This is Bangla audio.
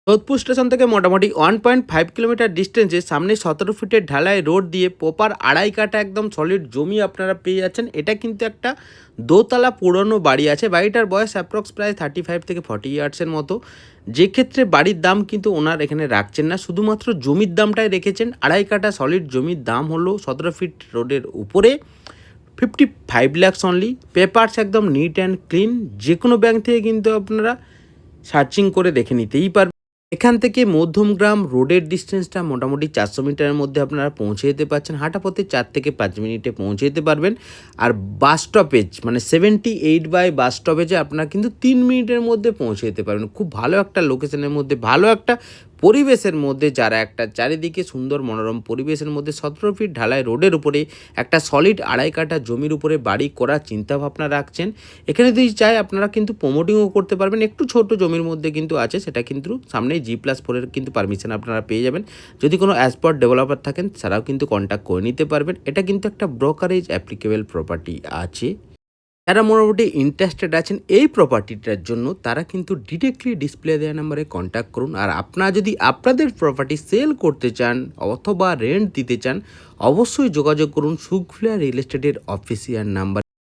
যোধপুর স্টেশন থেকে মোটামুটি 1.5 কিলোমিটার ডিস্টেন্সে সামনে 17 ফিটের ঢালাই রোড দিয়ে প্রপার আড়াই কাঠা একদম সলিড জমি আপনারা পেয়ে যাচ্ছেন। এটা কিন্তু একটা দোতলা পুরনো বাড়ি আছে। বাড়িটার বয়স অ্যাপ্রক্স প্রায় 35 থেকে 40 ইয়ার্সের মতো। যে ক্ষেত্রে বাড়ির দাম কিন্তু ওনার এখানে রাখছেন না, শুধুমাত্র জমির দামটাই রেখেছেন। আড়াই কাঠা সলিড জমির দাম হলো 17 ফিট রোডের উপরে 55 লাখস অনলি। পেপারস একদম নিট অ্যান্ড ক্লিন। যে কোনো ব্যাংক থেকে কিন্তু আপনারা সার্চিং করে দেখে নিতেই পারবেন। এখান থেকে মধ্যমগ্রাম রোডের ডিস্টেন্সটা মোটামুটি 400 মিটারের মধ্যে আপনারা পৌঁছে যেতে পারছেন। হাঁটা পথে 4 থেকে 5 মিনিটে পৌঁছে যেতে পারবেন। আর বাস স্টপেজ মানে 78 বাই বাস স্টপেজে আপনারা কিন্তু 3 মিনিটের মধ্যে পৌঁছে যেতে পারবেন। খুব ভালো একটা লোকেশনের মধ্যে, ভালো একটা পরিবেশের মধ্যে, যারা একটা চারিদিকে সুন্দর মনোরম পরিবেশের মধ্যে 17 ফিট ঢালাই রোডের উপরে একটা সলিড আড়াই কাঠা জমির উপরে বাড়ি করার চিন্তাভাবনা রাখছেন। এখানে যদি চাই আপনারা কিন্তু প্রমোটিংও করতে পারবেন। একটু ছোট জমির মধ্যে কিন্তু আছে, সেটা কিন্তু সামনে G+4 কিন্তু পারমিশন আপনারা পেয়ে যাবেন। যদি কোনো অ্যাসপট ডেভেলপার থাকেন তারাও কিন্তু কন্ট্যাক্ট করে নিতে পারবেন। এটা কিন্তু একটা ব্রোকারেজ অ্যাপ্লিকেবল প্রপার্টি আছে। যারা মোটামুটি ইন্টারেস্টেড আছেন এই প্রপার্টিটার জন্য, তারা কিন্তু ডিরেক্টলি ডিসপ্লে দেওয়া নাম্বারে কন্ট্যাক্ট করুন। আর আপনারা যদি আপনাদের প্রপার্টি সেল করতে চান অথবা রেন্ট দিতে চান, অবশ্যই যোগাযোগ করুন সুখফুলিয়া রিয়েল এস্টেটের অফিসিয়াল নাম্বারে।